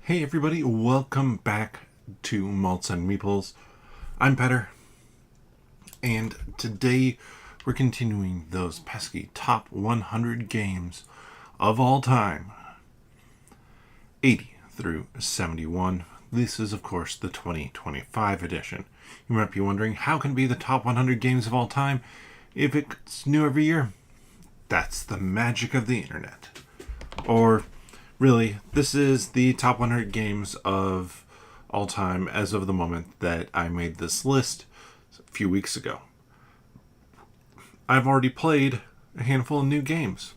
Hey everybody, welcome back to Malts and Meeples. I'm Petter, and today we're continuing those pesky top 100 games of all time, 80 through 71. This is, of course, the 2025 edition. You might be wondering, how can it be the top 100 games of all time if it's new every year? That's the magic of the internet. Or really, this is the top 100 games of all time as of the moment that I made this list a few weeks ago. I've already played a handful of new games.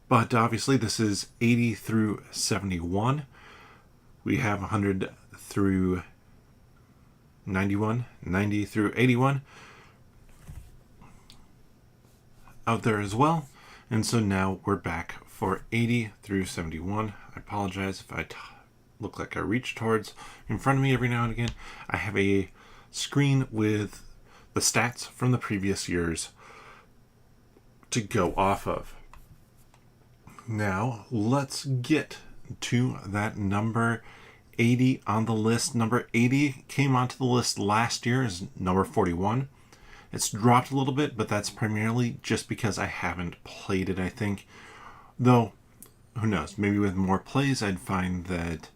But obviously this is 80 through 71. We have 100 through 91, 90 through 81 out there as well. And so now we're back for 80 through 71. I apologize if I look like I reach towards in front of me every now and again. I have a screen with the stats from the previous years to go off of. Now, let's get to that number 80 on the list. Number 80 came onto the list last year as number 41. It's dropped a little bit, but that's primarily just because I haven't played it, I think. Though, who knows, maybe with more plays I'd find that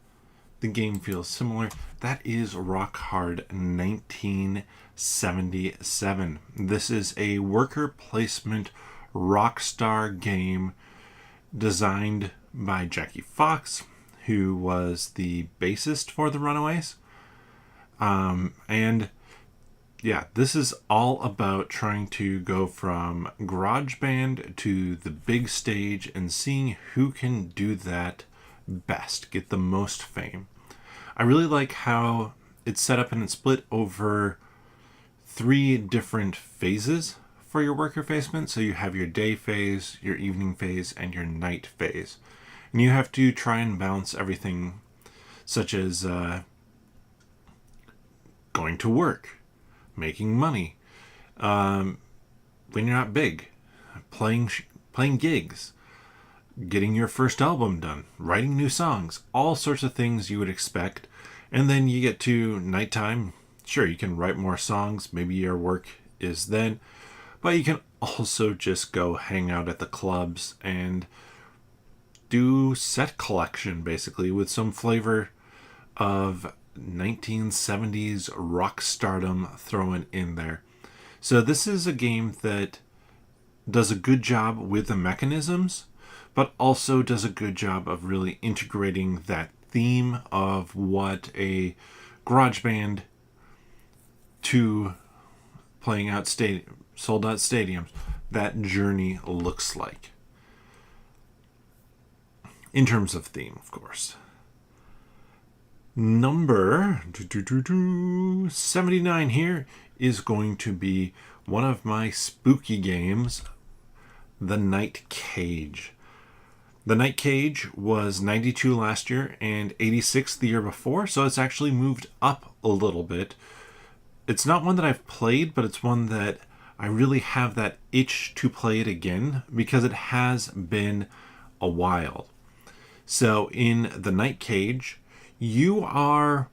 the game feels similar. That is Rock Hard 1977. This is a worker placement Rockstar game designed by Jackie Fox, who was the bassist for the Runaways. And yeah, this is all about trying to go from GarageBand to the big stage and seeing who can do that best, get the most fame. I really like how it's set up and it's split over 3 different phases for your worker placement. So you have your day phase, your evening phase, and your night phase. And you have to try and balance everything, such as going to work, making money, when you're not big, playing gigs, getting your first album done, writing new songs, all sorts of things you would expect. And then you get to nighttime. Sure, you can write more songs. Maybe your work is then. But you can also just go hang out at the clubs and do set collection, basically, with some flavor of 1970s rock stardom thrown in there. So this is a game that does a good job with the mechanisms, but also does a good job of really integrating that theme of what a garage band to playing out sold out stadiums, that journey looks like. In terms of theme, of course. Number 79 here is going to be one of my spooky games, The Night Cage. The Night Cage was 92 last year and 86 the year before, so it's actually moved up a little bit. It's not one that I've played, but it's one that I really have that itch to play it again because it has been a while. So in The Night Cage, you are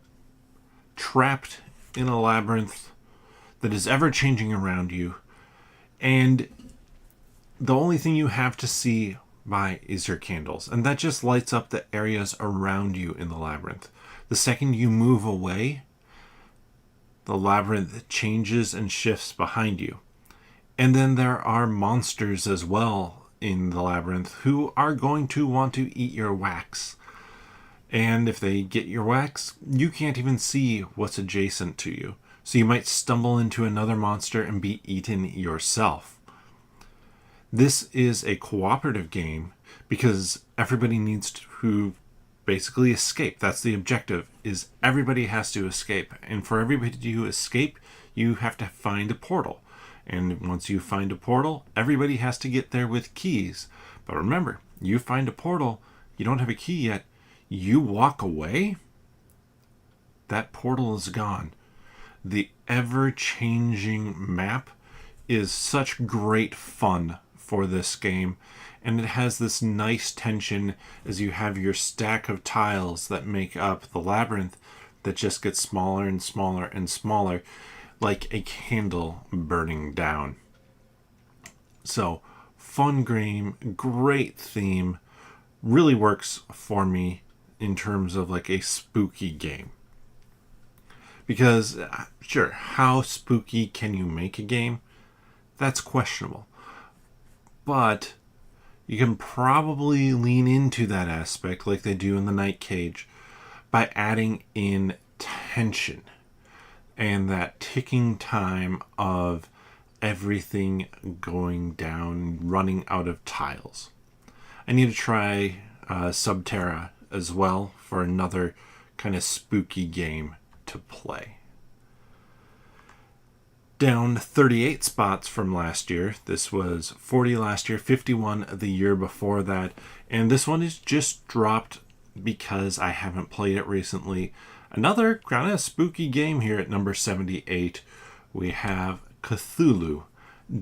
trapped in a labyrinth that is ever changing around you, and the only thing you have to see by is your candles, and that just lights up the areas around you in the labyrinth. The second you move away, the labyrinth changes and shifts behind you. And then there are monsters as well in the labyrinth who are going to want to eat your wax. And if they get your wax, you can't even see what's adjacent to you. So you might stumble into another monster and be eaten yourself. This is a cooperative game because everybody needs to basically escape. That's the objective, is everybody has to escape. And for everybody to escape, you have to find a portal. And once you find a portal, everybody has to get there with keys. But remember, you find a portal, you don't have a key yet, you walk away, that portal is gone. The ever-changing map is such great fun for this game, and it has this nice tension as you have your stack of tiles that make up the labyrinth that just gets smaller and smaller and smaller, like a candle burning down. So, fun game, great theme, really works for me in terms of like a spooky game. Because, sure, how spooky can you make a game? That's questionable. But you can probably lean into that aspect like they do in the Night Cage by adding in tension and that ticking time of everything going down, running out of tiles. I need to try Subterra as well for another kind of spooky game to play. Down 38 spots from last year. This was 40 last year, 51 the year before that. And this one is just dropped because I haven't played it recently. Another kind of spooky game here at number 78. We have Cthulhu,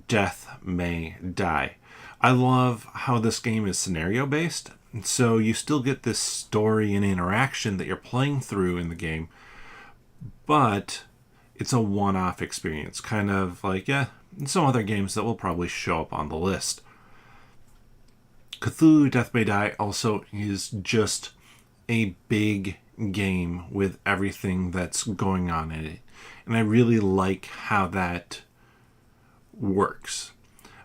Death May Die. I love how this game is scenario based. So you still get this story and interaction that you're playing through in the game. But it's a one-off experience, kind of like, some other games that will probably show up on the list. Cthulhu Death May Die also is just a big game with everything that's going on in it. And I really like how that works.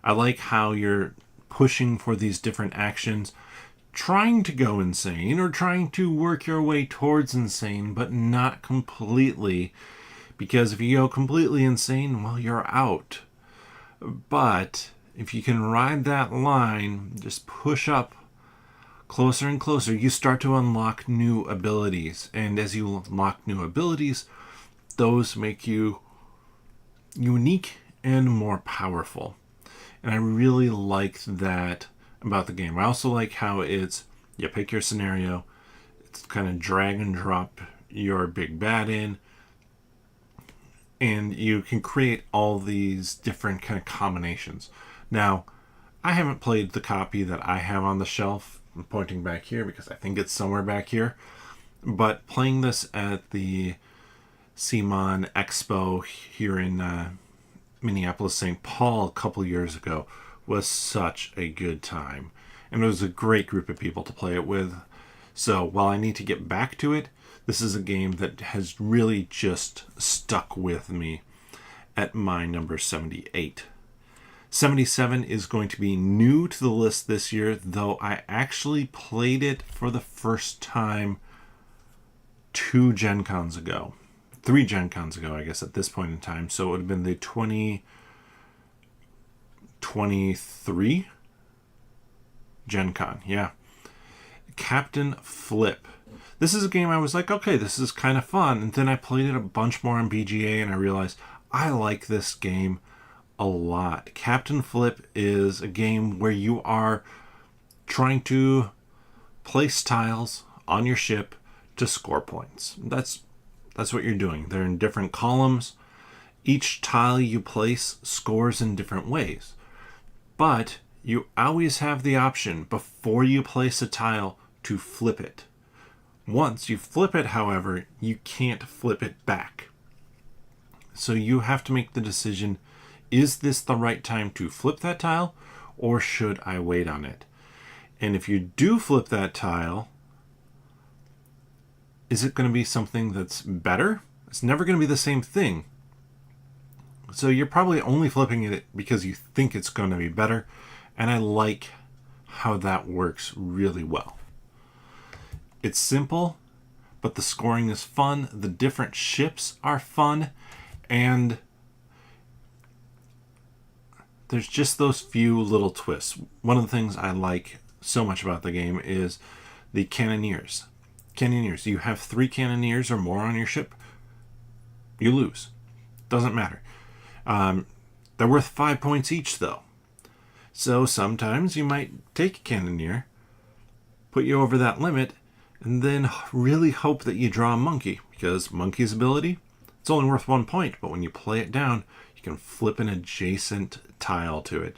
I like how you're pushing for these different actions, trying to go insane or trying to work your way towards insane, but not completely. Because if you go completely insane, well, you're out. But if you can ride that line, just push up closer and closer, you start to unlock new abilities. And as you unlock new abilities, those make you unique and more powerful. And I really like that about the game. I also like how it's, you pick your scenario, it's kind of drag and drop your big bad in, and you can create all these different kind of combinations. Now, I haven't played the copy that I have on the shelf. I'm pointing back here because I think it's somewhere back here. But playing this at the CMON Expo here in Minneapolis, St. Paul a couple years ago was such a good time. And it was a great group of people to play it with. So while I need to get back to it, this is a game that has really just stuck with me at my number 78. 77 is going to be new to the list this year, though I actually played it for the first time 2 Gen Cons ago. 3 Gen Cons ago, I guess, at this point in time. So it would have been the 2023 Gen Con. Yeah. Captain Flip. This is a game I was like, okay, this is kind of fun. And then I played it a bunch more on BGA and I realized I like this game a lot. Captain Flip is a game where you are trying to place tiles on your ship to score points. That's what you're doing. They're in different columns. Each tile you place scores in different ways. But you always have the option before you place a tile to flip it. Once you flip it, however, you can't flip it back. So you have to make the decision, is this the right time to flip that tile, or should I wait on it? And if you do flip that tile, is it going to be something that's better? It's never going to be the same thing. So you're probably only flipping it because you think it's going to be better. And I like how that works really well. It's simple, but the scoring is fun. The different ships are fun. And there's just those few little twists. One of the things I like so much about the game is the cannoneers. Cannoneers. You have 3 cannoneers or more on your ship, you lose. Doesn't matter. They're worth 5 points each, though. So sometimes you might take a cannoneer, put you over that limit, and then really hope that you draw a monkey, because monkey's ability, it's only worth 1 point, but when you play it down, you can flip an adjacent tile to it.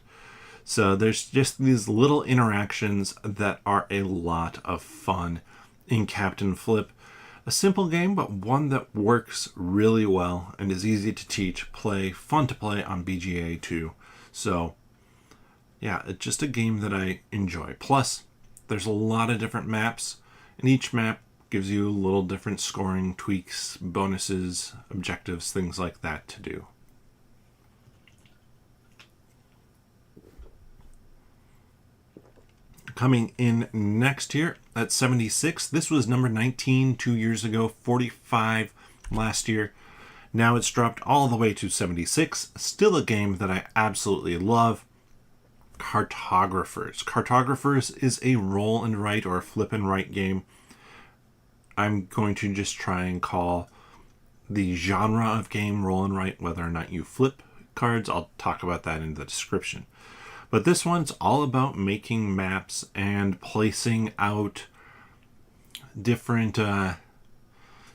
So there's just these little interactions that are a lot of fun in Captain Flip. A simple game, but one that works really well and is easy to teach, fun to play on BGA too. So yeah, it's just a game that I enjoy. Plus, there's a lot of different maps, and each map gives you little different scoring tweaks, bonuses, objectives, things like that to do. Coming in next here at 76, this was number 19 2 years ago, 45 last year. Now it's dropped all the way to 76. Still a game that I absolutely love. Cartographers. Cartographers is a roll and write or a flip and write game. I'm going to just try and call the genre of game roll and write, whether or not you flip cards. I'll talk about that in the description. But this one's all about making maps and placing out different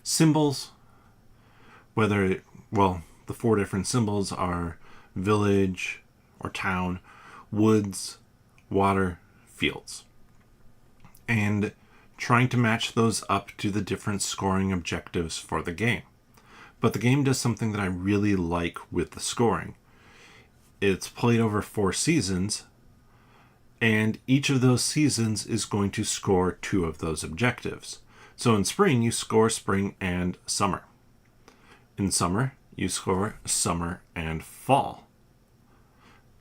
symbols. The 4 different symbols are village or town, woods, water, fields. And trying to match those up to the different scoring objectives for the game. But the game does something that I really like with the scoring. It's played over 4 seasons, and each of those seasons is going to score 2 of those objectives. So in spring, you score spring and summer. In summer, you score summer and fall.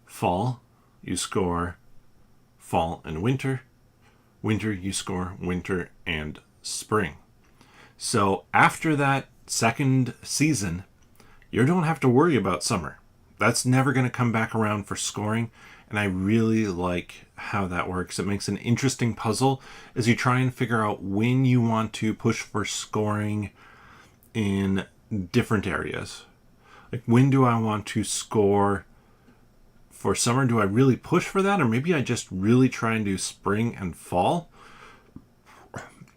Fall, you score fall and winter. Winter, you score winter and spring. So after that second season, you don't have to worry about summer. That's never going to come back around for scoring, and I really like how that works. It makes an interesting puzzle as you try and figure out when you want to push for scoring in different areas. Like, when do I want to score for summer? Do I really push for that, or maybe I just really try and do spring and fall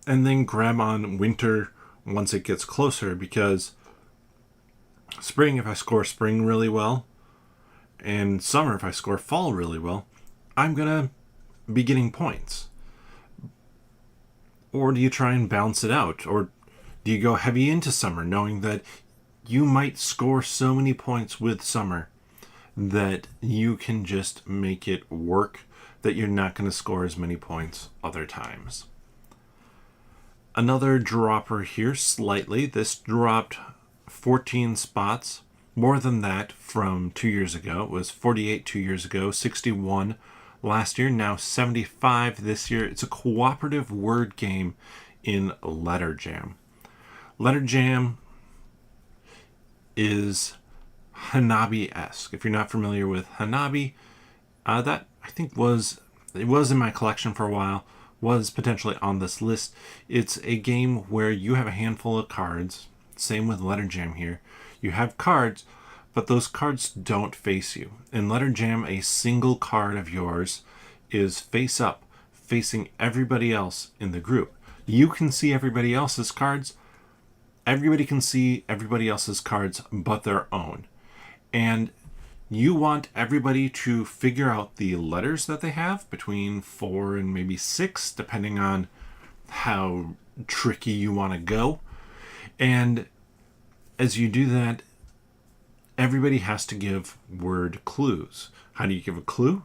and then grab on winter once it gets closer? Because spring, if I score spring really well, and summer, if I score fall really well, I'm going to be getting points. Or do you try and balance it out? Or do you go heavy into summer, knowing that you might score so many points with summer that you can just make it work, that you're not going to score as many points other times? Another dropper here slightly. This dropped 14 spots. More than that from 2 years ago. It was 48 2 years ago, 61 last year, now 75 this year. It's a cooperative word game in Letter Jam. Letter Jam is Hanabi-esque. If you're not familiar with Hanabi, that I think was in my collection for a while, was potentially on this list. It's a game where you have a handful of cards. Same with Letter Jam here. You have cards, but those cards don't face you. In Letter Jam, a single card of yours is face up, facing everybody else in the group. You can see everybody else's cards. Everybody can see everybody else's cards but their own. And you want everybody to figure out the letters that they have, between 4 and maybe 6, depending on how tricky you want to go. And as you do that, everybody has to give word clues. How do you give a clue?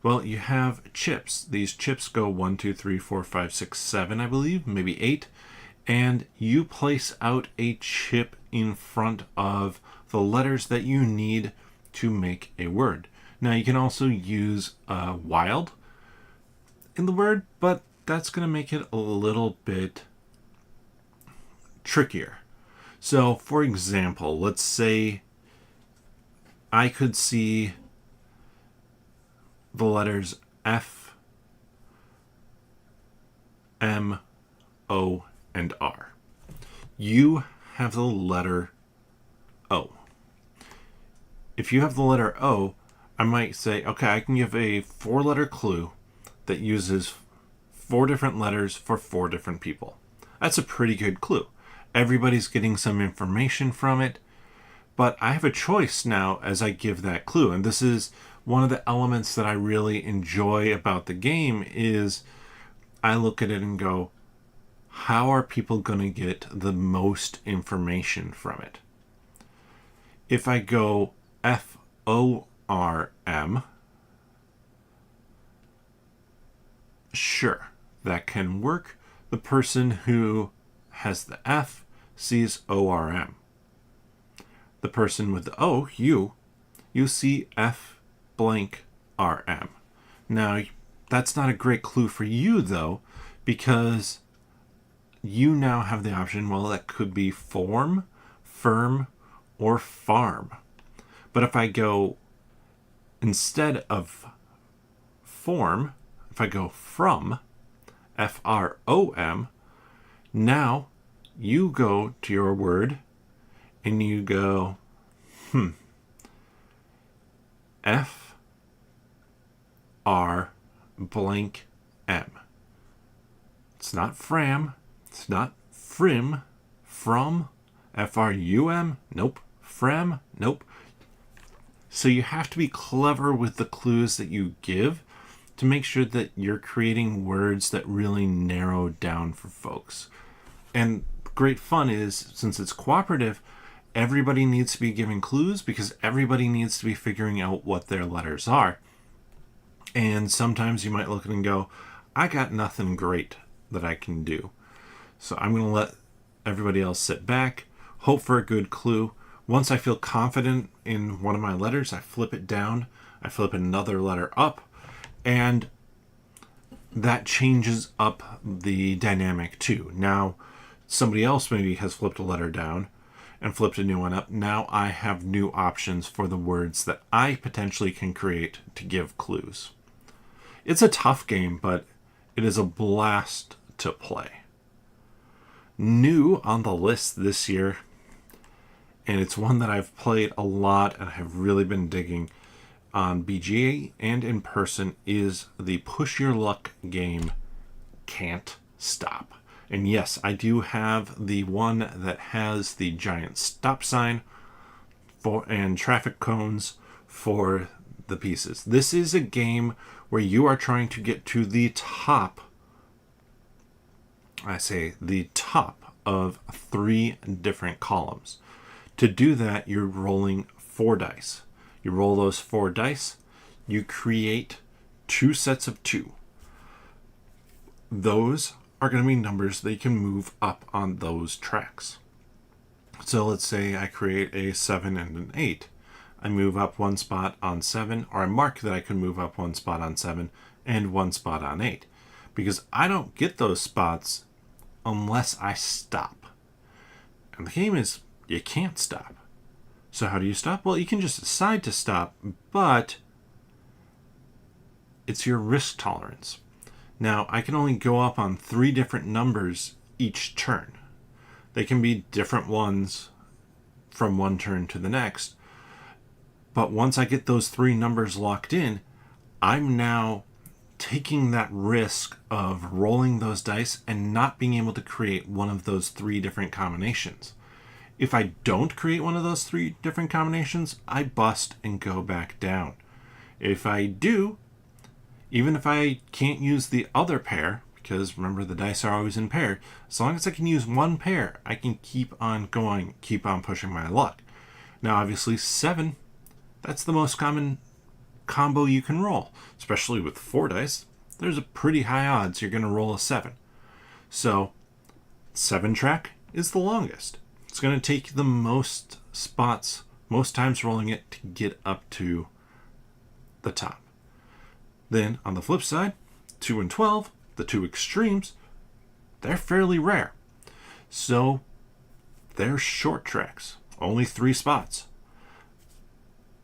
Well, you have chips. These chips go 1, 2, 3, 4, 5, 6, 7, I believe, maybe 8. And you place out a chip in front of the letters that you need to make a word. Now, you can also use wild in the word, but that's going to make it a little bit trickier. So, for example, let's say I could see the letters F, M, O, and R. You have the letter O. If you have the letter O, I might say, okay, I can give a 4-letter clue that uses 4 different letters for 4 different people. That's a pretty good clue. Everybody's getting some information from it, but I have a choice now as I give that clue. And this is one of the elements that I really enjoy about the game is I look at it and go, how are people going to get the most information from it? If I go FORM, sure, that can work. The person who has the F sees ORM. The person with the O, you see F blank RM. Now, that's not a great clue for you, though, because you now have the option, well, that could be form, firm, or farm. But if I go, instead of form, if I go from, FROM, now you go to your word and you go, F R blank M. It's not fram, it's not frim, from, FRUM, nope, frem, nope. So you have to be clever with the clues that you give to make sure that you're creating words that really narrow down for folks. And great fun is, since it's cooperative, everybody needs to be giving clues because everybody needs to be figuring out what their letters are. And sometimes you might look at it and go, I got nothing great that I can do. So I'm going to let everybody else sit back, hope for a good clue. Once I feel confident in one of my letters, I flip it down, I flip another letter up, and that changes up the dynamic too. Now, somebody else maybe has flipped a letter down and flipped a new one up. Now I have new options for the words that I potentially can create to give clues. It's a tough game, but it is a blast to play. New on the list this year, and it's one that I've played a lot and have really been digging on BGA and in person, is the Push Your Luck game, Can't Stop. And yes, I do have the one that has the giant stop sign and traffic cones for the pieces. This is a game where you are trying to get to the top, I say the top of 3 different columns. To do that, you're rolling 4 dice. You roll those 4 dice, you create 2 sets of 2. Those are going to be numbers that you can move up on those tracks. So let's say I create a 7 and an 8. I move up 1 spot on 7, or I mark that I can move up 1 spot on 7 and 1 spot on 8. Because I don't get those spots unless I stop. And the game is, you can't stop. So how do you stop? Well, you can just decide to stop, but it's your risk tolerance. Now, I can only go up on 3 different numbers each turn. They can be different ones from one turn to the next. But once I get those 3 numbers locked in, I'm now taking that risk of rolling those dice and not being able to create one of those 3 different combinations. If I don't create one of those 3 different combinations, I bust and go back down. If I do, even if I can't use the other pair, because remember the dice are always in pair, as long as I can use one pair, I can keep on going, keep on pushing my luck. Now obviously 7, that's the most common combo you can roll, especially with 4 dice. There's a pretty high odds you're going to roll a 7. So 7 track is the longest. It's going to take the most spots, most times rolling it to get up to the top. Then on the flip side, 2 and 12, the 2 extremes, they're fairly rare. So they're short tracks, only 3 spots.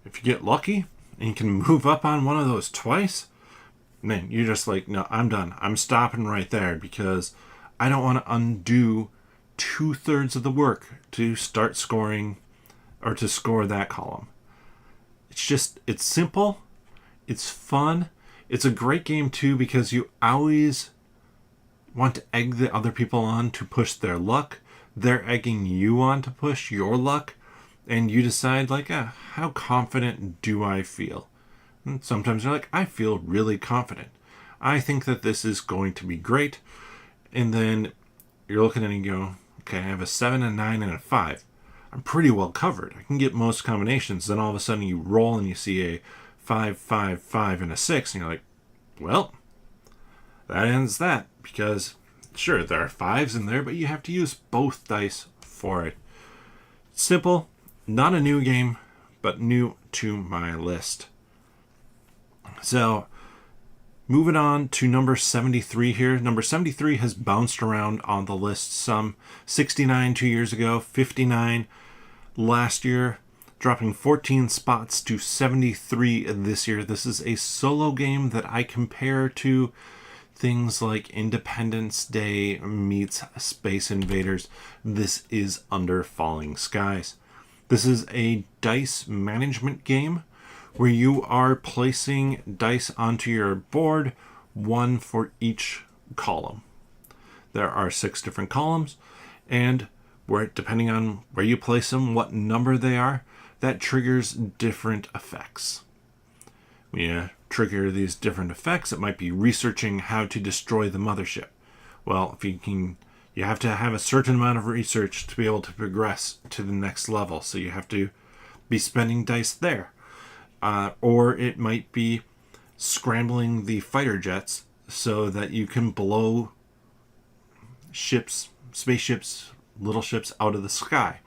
If you get lucky and you can move up on one of those twice, man, you're just like, no, I'm done. I'm stopping right there because I don't want to undo 2/3 of the work to start scoring or to score that column. It's simple. It's fun. It's a great game too because you always want to egg the other people on to push their luck. They're egging you on to push your luck. And you decide, like, how confident do I feel? And sometimes you're like, I feel really confident. I think that this is going to be great. And then you're looking at it and you go, okay, I have a 7, a 9, and a 5. I'm pretty well covered. I can get most combinations. Then all of a sudden you roll and you see a 5, 5, 5, and a 6. And you're like, well, that ends that. Because, sure, there are 5s in there, but you have to use both dice for it. Simple. Not a new game, but new to my list. So, moving on to number 73 here. Number 73 has bounced around on the list some. 69 2 years ago, 59 last year, dropping 14 spots to 73 this year. This is a solo game that I compare to things like Independence Day meets Space Invaders. This is Under Falling Skies. This is a dice management game where you are placing dice onto your board, one for each column. There are 6 different columns, and depending on where you place them, what number they are, that triggers different effects. When you trigger these different effects, it might be researching how to destroy the mothership. Well, you have to have a certain amount of research to be able to progress to the next level, so you have to be spending dice there. Or it might be scrambling the fighter jets so that you can blow spaceships, little ships out of the sky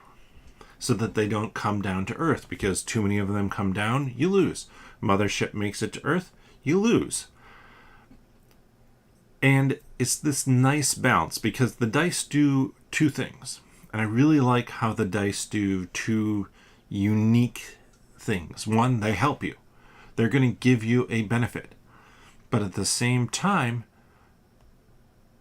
so that they don't come down to Earth, because too many of them come down, you lose. Mothership makes it to Earth, you lose. And it's this nice balance because the dice do 2 things. And I really like how the dice do 2 unique things. One, they help you. They're going to give you a benefit. But at the same time,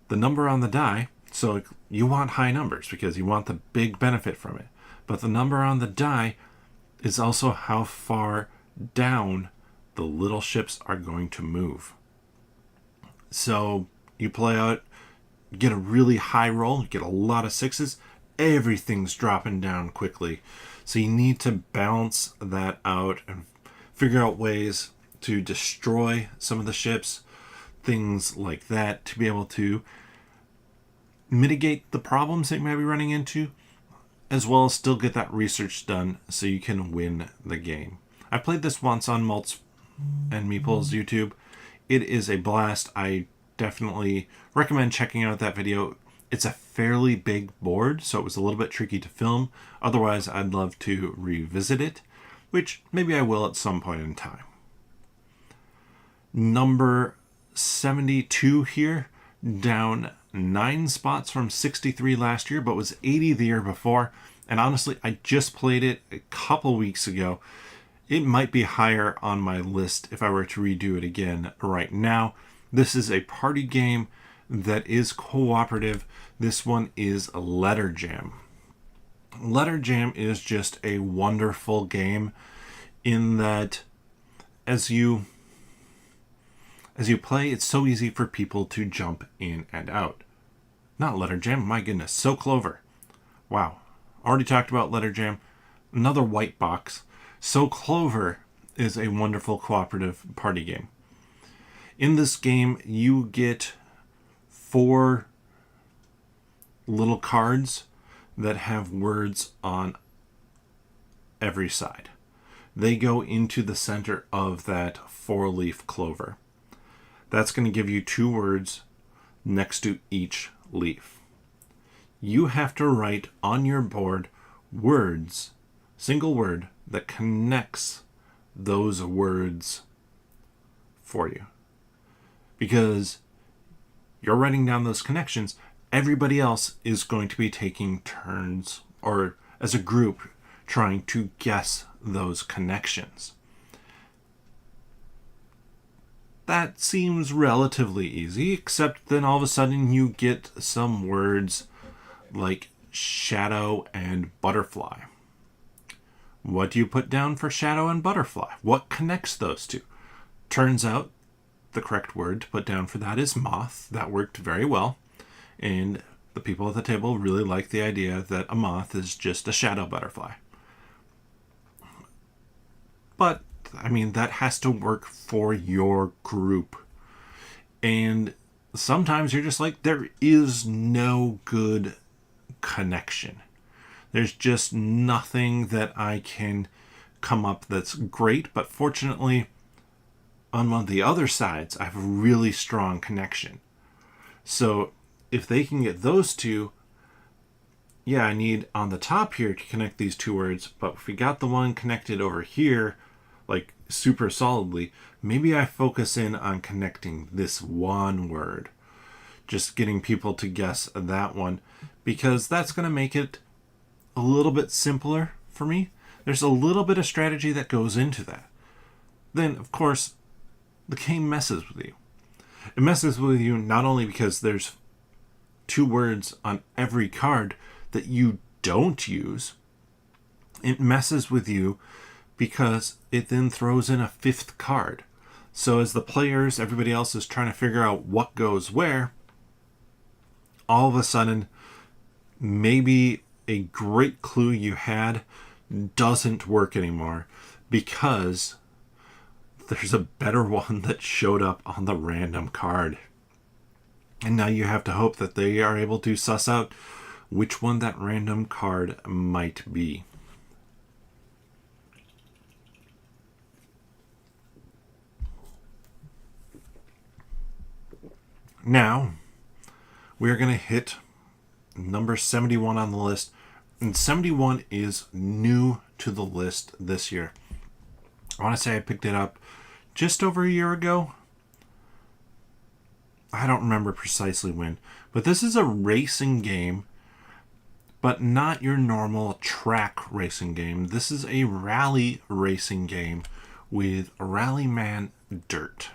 the number on the die, so you want high numbers because you want the big benefit from it. But the number on the die is also how far down the little ships are going to move. So you play out, get a really high roll, get a lot of 6s, everything's dropping down quickly. So you need to balance that out and figure out ways to destroy some of the ships, things like that, to be able to mitigate the problems that you might be running into, as well as still get that research done so you can win the game. I played this once on Maltz and Meeple's YouTube. It is a blast. I definitely recommend checking out that video. It's a fairly big board, so it was a little bit tricky to film. Otherwise, I'd love to revisit it, which maybe I will at some point in time. Number 72 here, down 9 spots from 63 last year, but was 80 the year before. And honestly, I just played it a couple weeks ago. It might be higher on my list if I were to redo it again right now. This is a party game that is cooperative. This one is Letter Jam. Letter Jam is just a wonderful game in that as you play, it's so easy for people to jump in and out. Not Letter Jam, my goodness, So Clover. Wow. Already talked about Letter Jam. Another white box. So Clover is a wonderful cooperative party game. In this game, you get 4 little cards that have words on every side. They go into the center of that 4-leaf clover. That's going to give you 2 words next to each leaf. You have to write on your board words, single word, that connects those words for you. Because you're writing down those connections, everybody else is going to be taking turns, or as a group, trying to guess those connections. That seems relatively easy, except then all of a sudden you get some words like shadow and butterfly. What do you put down for shadow and butterfly? What connects those two? Turns out the correct word to put down for that is moth. That worked very well. And the people at the table really like the idea that a moth is just a shadow butterfly. But I mean, that has to work for your group. And sometimes you're just like, there is no good connection. There's just nothing that I can come up that's great. But fortunately, on one of the other sides, I have a really strong connection. So if they can get those two, yeah, I need on the top here to connect these two words. But if we got the one connected over here, like super solidly, maybe I focus in on connecting this one word. Just getting people to guess that one, because that's going to make it a little bit simpler for me. There's a little bit of strategy that goes into that. Then, of course, the game messes with you. It messes with you not only because there's two words on every card that you don't use, it messes with you because it then throws in a fifth card. So as the players, everybody else is trying to figure out what goes where, all of a sudden, maybe a great clue you had doesn't work anymore because there's a better one that showed up on the random card. And now you have to hope that they are able to suss out which one that random card might be. Now, we are going to hit number 71 on the list. And 71 is new to the list this year. I want to say I picked it up just over a year ago. I don't remember precisely when. But this is a racing game, but not your normal track racing game. This is a rally racing game with Rallyman Dirt.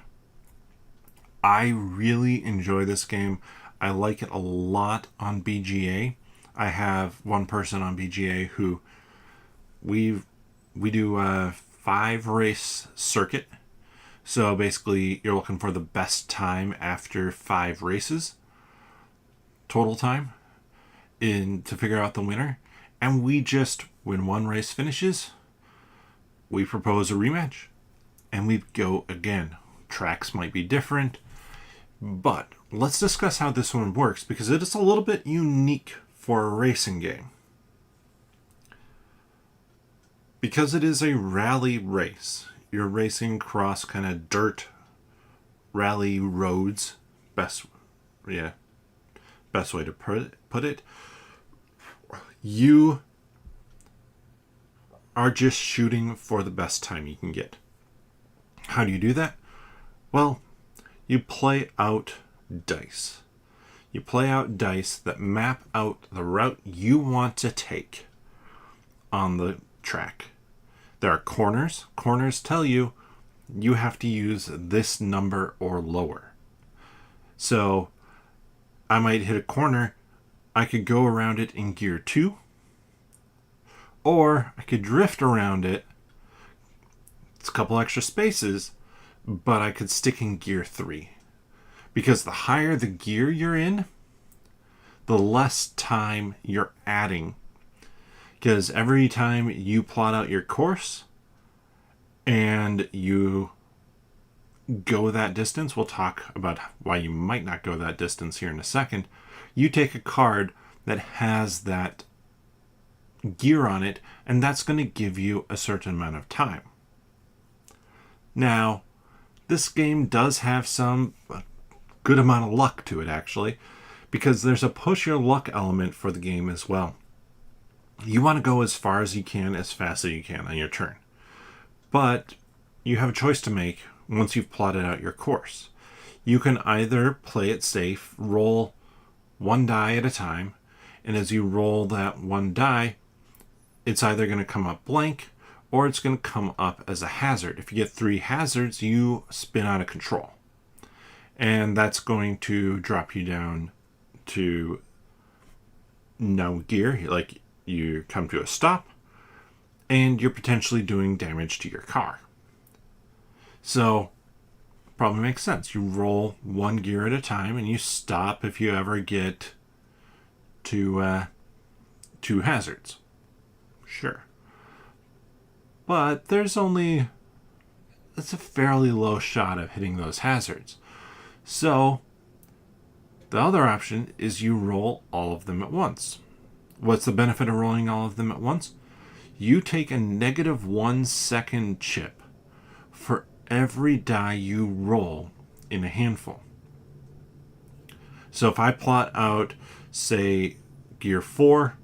I really enjoy this game. I like it a lot on BGA. I have one person on BGA who we do a 5-race circuit. So basically, you're looking for the best time after 5 races, total time, to figure out the winner. And we just, when one race finishes, we propose a rematch, and we go again. Tracks might be different, but let's discuss how this one works, because it is a little bit unique for a racing game. Because it is a rally race, you're racing across kind of dirt rally roads. Best way to put it. You are just shooting for the best time you can get. How do you do that? Well, you play out dice. You play out dice that map out the route you want to take on the track. There are corners. Corners tell you you have to use this number or lower. So I might hit a corner. I could go around it in gear 2. Or I could drift around it. It's a couple extra spaces, but I could stick in gear 3. Because the higher the gear you're in, the less time you're adding. Because every time you plot out your course and you go that distance, we'll talk about why you might not go that distance here in a second, you take a card that has that gear on it, and that's going to give you a certain amount of time. Now, this game does have some good amount of luck to it, actually, because there's a push your luck element for the game as well. You want to go as far as you can, as fast as you can on your turn. But you have a choice to make once you've plotted out your course. You can either play it safe, roll one die at a time, and as you roll that one die, it's either going to come up blank or it's going to come up as a hazard. If you get 3 hazards, you spin out of control. And that's going to drop you down to no gear, like you come to a stop, and you're potentially doing damage to your car. So, probably makes sense. You roll one gear at a time, and you stop if you ever get to 2 hazards. Sure. But there's only it's a fairly low shot of hitting those hazards. So the other option is you roll all of them at once. What's the benefit of rolling all of them at once? You take a -1 second chip for every die you roll in a handful. So if I plot out, say, gear 4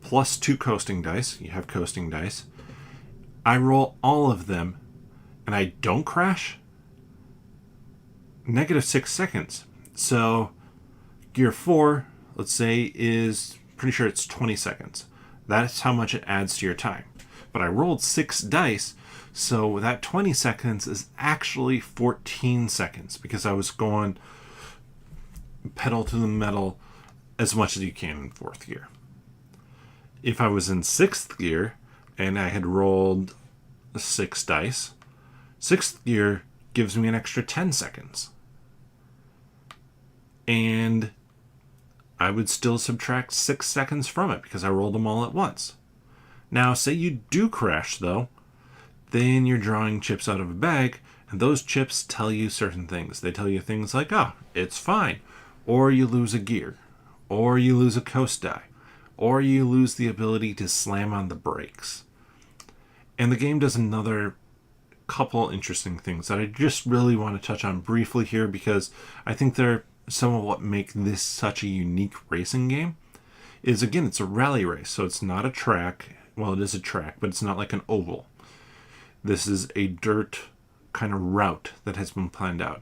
plus 2 coasting dice, you have coasting dice, I roll all of them and I don't crash, -6 seconds. So gear 4, let's say, is pretty sure it's 20 seconds. That's how much it adds to your time. But I rolled 6 dice, so that 20 seconds is actually 14 seconds because I was going pedal to the metal as much as you can in 4th gear. If I was in 6th gear and I had rolled 6 dice, 6th gear gives me an extra 10 seconds. And I would still subtract 6 seconds from it because I rolled them all at once. Now, say you do crash, though, then you're drawing chips out of a bag, and those chips tell you certain things. They tell you things like, oh, it's fine. Or you lose a gear. Or you lose a coast die. Or you lose the ability to slam on the brakes. And the game does another couple interesting things that I just really want to touch on briefly here because I think they're some of what make this such a unique racing game. Is, again, it's a rally race, so it's not a track. Well, it is a track, but it's not like an oval. This is a dirt kind of route that has been planned out.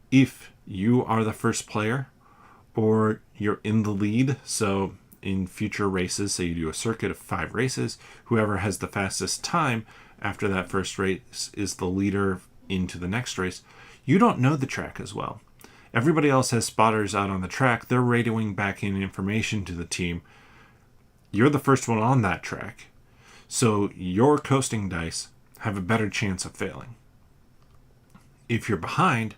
If you are the first player or you're in the lead, so in future races, say you do a circuit of 5 races, whoever has the fastest time after that first race is the leader into the next race. You don't know the track as well. Everybody else has spotters out on the track. They're radioing back in information to the team. You're the first one on that track. So your coasting dice have a better chance of failing. If you're behind,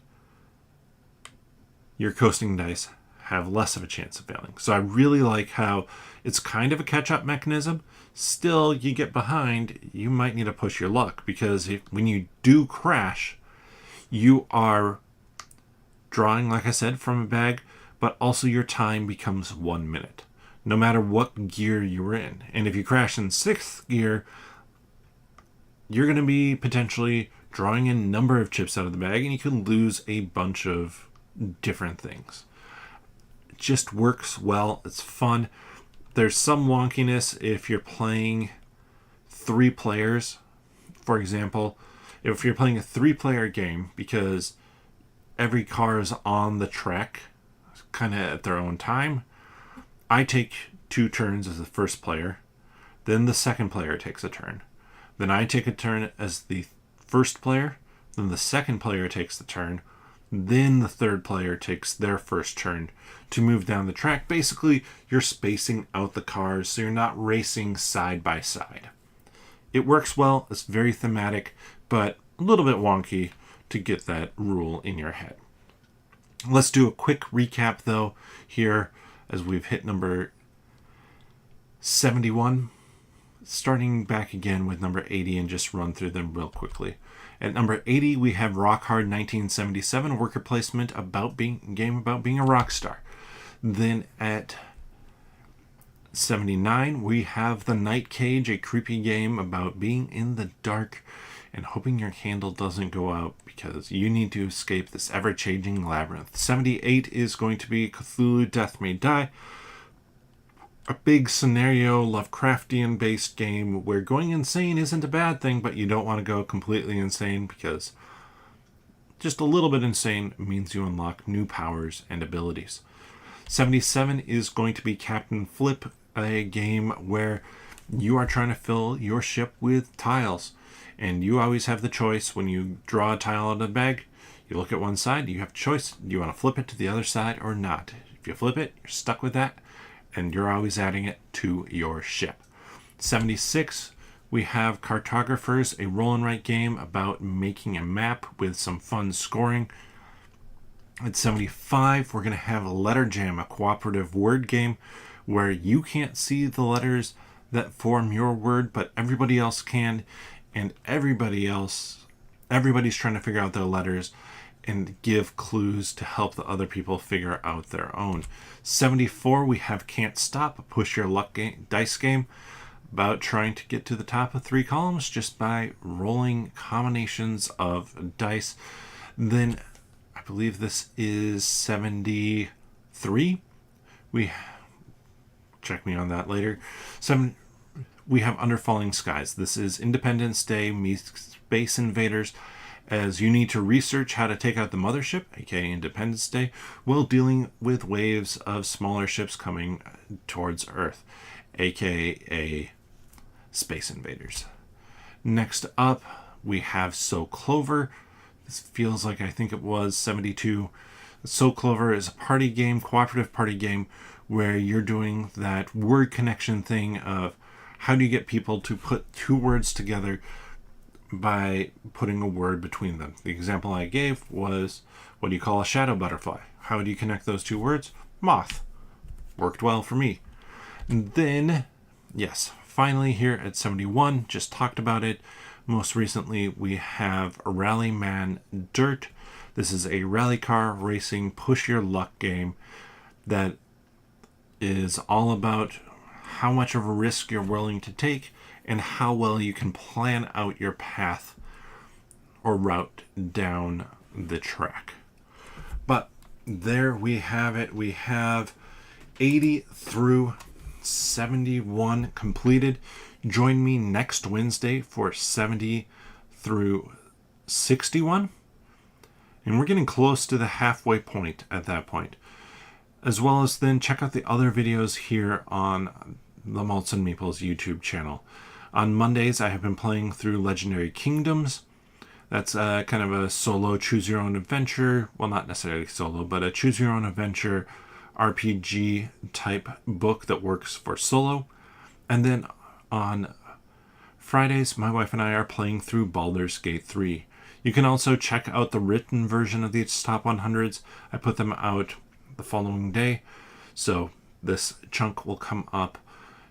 your coasting dice have less of a chance of failing. So I really like how it's kind of a catch-up mechanism. Still, you get behind, you might need to push your luck because when you do crash, you are drawing, like I said, from a bag, but also your time becomes 1 minute, no matter what gear you're in. And if you crash in 6th gear, you're going to be potentially drawing a number of chips out of the bag, and you can lose a bunch of different things. It just works well. It's fun. There's some wonkiness if you're playing 3 players. For example, if you're playing a 3-player game, because every car is on the track kind of at their own time, I take 2 turns as the first player, then the second player takes a turn. Then I take a turn as the first player, then the second player takes the turn, then the third player takes their first turn to move down the track. Basically, you're spacing out the cars so you're not racing side by side. It works well, it's very thematic, but a little bit wonky to get that rule in your head. Let's do a quick recap, though, here as we've hit number 71. Starting back again with number 80 and just run through them real quickly. At number 80, we have Rock Hard 1977, worker placement game about being a rock star. Then at 79, we have The Night Cage, a creepy game about being in the dark and hoping your candle doesn't go out because you need to escape this ever-changing labyrinth. 78 is going to be Cthulhu Death May Die, a big scenario Lovecraftian based game where going insane isn't a bad thing, but you don't want to go completely insane because just a little bit insane means you unlock new powers and abilities. 77 is going to be Captain Flip, a game where you are trying to fill your ship with tiles, and you always have the choice when you draw a tile out of the bag. You look at one side, you have a choice. Do you want to flip it to the other side or not? If you flip it, you're stuck with that, and you're always adding it to your ship. 76, we have Cartographers, a roll and write game about making a map with some fun scoring. At 75, we're going to have Letter Jam, a cooperative word game where you can't see the letters that form your word, but everybody else can, and everybody else everybody's trying to figure out their letters and give clues to help the other people figure out their own. 74, we have Can't Stop, Push Your Luck dice game, about trying to get to the top of 3 columns just by rolling combinations of dice. Then I believe this is 73. We check me on that later. We have Under Falling Skies. This is Independence Day meets Space Invaders, as you need to research how to take out the mothership, aka Independence Day, while dealing with waves of smaller ships coming towards Earth, aka Space Invaders. Next up, we have So Clover. This feels like I think it was 72. So Clover is a party game, cooperative party game, where you're doing that word connection thing of how do you get people to put 2 words together by putting a word between them. The example I gave was, what do you call a shadow butterfly? How do you connect those 2 words? Moth. Worked well for me. And then, yes, finally here at 71, just talked about it. Most recently, we have Rallyman Dirt. This is a rally car racing push your luck game that is all about how much of a risk you're willing to take and how well you can plan out your path or route down the track. But there we have it. We have 80 through 71 completed. Join me next Wednesday for 70 through 61. And we're getting close to the halfway point at that point. As well as then check out the other videos here on the Malts and Meeples YouTube channel. On Mondays, I have been playing through Legendary Kingdoms. That's kind of a solo choose-your-own-adventure. Well, not necessarily solo, but a choose-your-own-adventure RPG type book that works for solo. And then on Fridays, my wife and I are playing through Baldur's Gate 3. You can also check out the written version of these top 100s. I put them out the following day, so this chunk will come up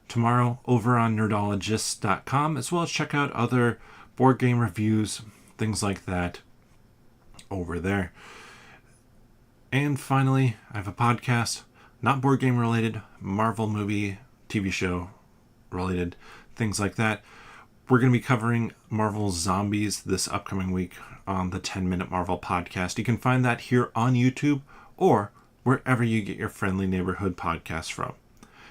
tomorrow over on nerdologists.com, as well as check out other board game reviews, things like that over there. And finally, I have a podcast, not board game related, Marvel movie, TV show related, things like that. We're going to be covering Marvel's Zombies this upcoming week on the 10-Minute Marvel podcast. You can find that here on YouTube or wherever you get your friendly neighborhood podcasts from.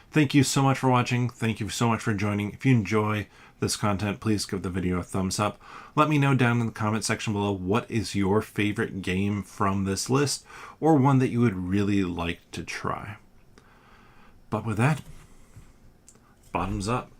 Thank you so much for watching. Thank you so much for joining. If you enjoy this content, please give the video a thumbs up. Let me know down in the comment section below what is your favorite game from this list or one that you would really like to try. But with that, bottoms up.